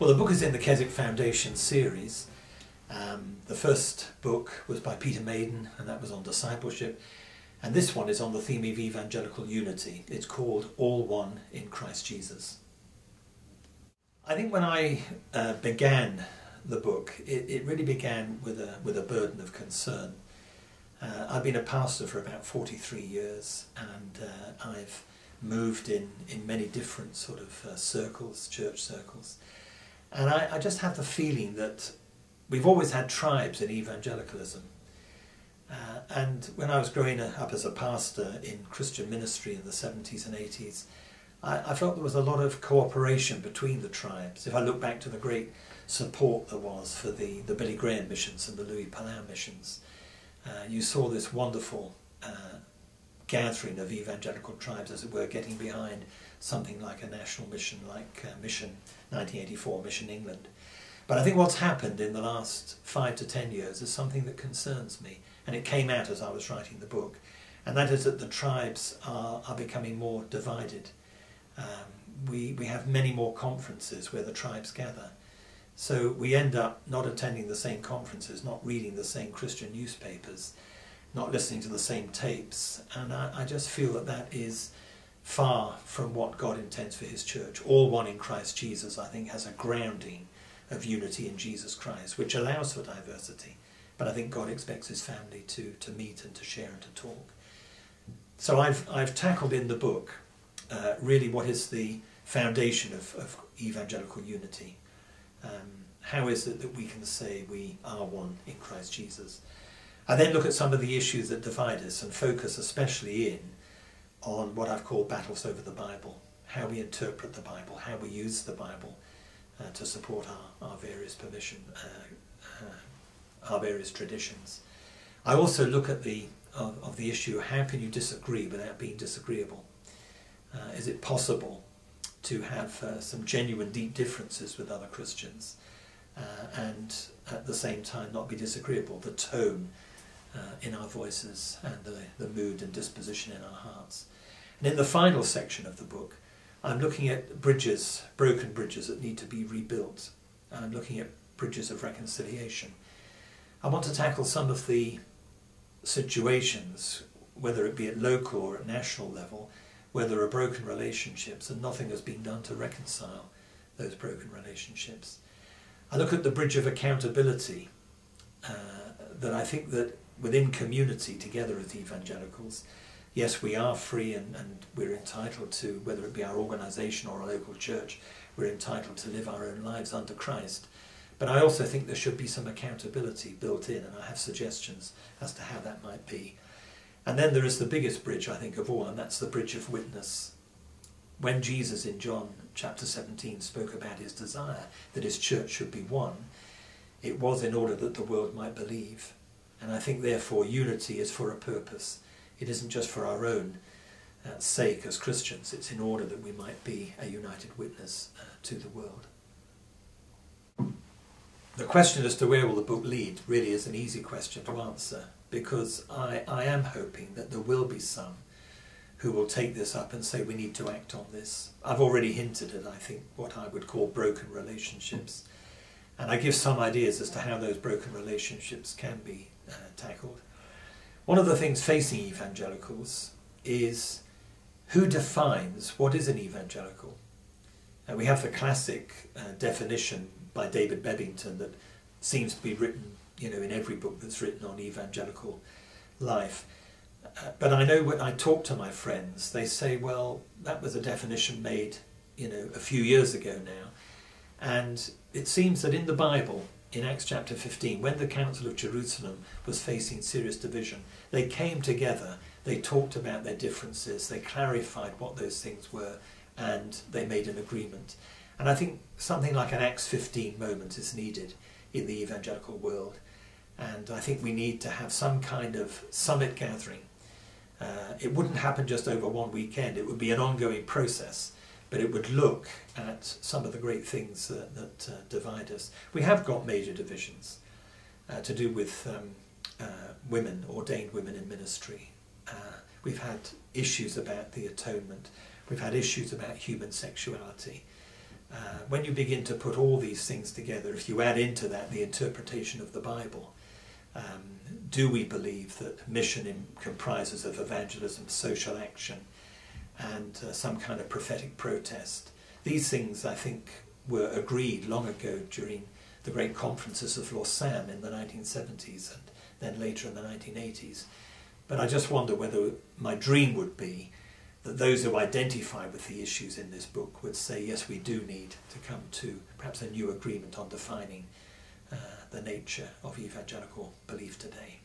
Well, the book is in the Keswick Foundations series. The first book was by Peter Maiden, and that was on discipleship. And this one is on the theme of evangelical unity. It's called All One in Christ Jesus. I think when I began the book, it really began with a burden of concern. I've been a pastor for about 43 years, and I've moved in many different sort of circles, church circles. And I just have the feeling that we've always had tribes in evangelicalism. And when I was growing up as a pastor in Christian ministry in the 70s and 80s, I felt there was a lot of cooperation between the tribes. If I look back to the great support there was for the Billy Graham missions and the Louis Palau missions, you saw this wonderful gathering of evangelical tribes, as it were, getting behind something like a national mission, like Mission 1984, Mission England. But I think what's happened in the last 5 to 10 years is something that concerns me, and it came out as I was writing the book, and that is that the tribes are becoming more divided. We have many more conferences where the tribes gather, so we end up not attending the same conferences, not reading the same Christian newspapers, not listening to the same tapes, and I just feel that that is far from what God intends for his church. All one in Christ Jesus, I think, has a grounding of unity in Jesus Christ, which allows for diversity, but I think God expects his family to meet and to share and to talk. So I've tackled in the book really what is the foundation of evangelical unity. How is it that we can say we are one in Christ Jesus? I then look at some of the issues that divide us and focus especially on what I've called battles over the Bible, how we interpret the Bible, how we use the Bible to support our various our various traditions. I also look at the issue, how can you disagree without being disagreeable? Is it possible to have some genuine deep differences with other Christians and at the same time not be disagreeable? The tone in our voices and the mood and disposition in our hearts. And in the final section of the book, I'm looking at bridges, broken bridges that need to be rebuilt. And I'm looking at bridges of reconciliation. I want to tackle some of the situations, whether it be at local or at national level, where there are broken relationships and nothing has been done to reconcile those broken relationships. I look at the bridge of accountability, that I think that within community, together as evangelicals, yes, we are free and we're entitled to, whether it be our organisation or a local church, we're entitled to live our own lives under Christ. But I also think there should be some accountability built in, and I have suggestions as to how that might be. And then there is the biggest bridge, I think, of all, and that's the bridge of witness. When Jesus in John chapter 17 spoke about his desire that his church should be one, it was in order that the world might believe. And I think therefore unity is for a purpose. It isn't just for our own sake as Christians, it's in order that we might be a united witness to the world. The question as to where will the book lead really is an easy question to answer, because I am hoping that there will be some who will take this up and say we need to act on this. I've already hinted at, I think, what I would call broken relationships, and I give some ideas as to how those broken relationships can be tackled. One of the things facing evangelicals is who defines what is an evangelical. We have the classic definition by David Bebbington that seems to be written, in every book that's written on evangelical life. But I know when I talk to my friends, they say, well, that was a definition made, a few years ago now. And it seems that in the Bible, in Acts chapter 15, when the Council of Jerusalem was facing serious division, they came together, they talked about their differences, they clarified what those things were, and they made an agreement. And I think something like an Acts 15 moment is needed in the evangelical world. And I think we need to have some kind of summit gathering. It wouldn't happen just over one weekend, it would be an ongoing process. But it would look at some of the great things that divide us. We have got major divisions to do with women, ordained women in ministry. We've had issues about the atonement. We've had issues about human sexuality. When you begin to put all these things together, if you add into that the interpretation of the Bible, do we believe that mission comprises of evangelism, social action, and some kind of prophetic protest? These things, I think, were agreed long ago during the great conferences of Lausanne in the 1970s and then later in the 1980s. But I just wonder whether my dream would be that those who identify with the issues in this book would say, yes, we do need to come to perhaps a new agreement on defining the nature of evangelical belief today.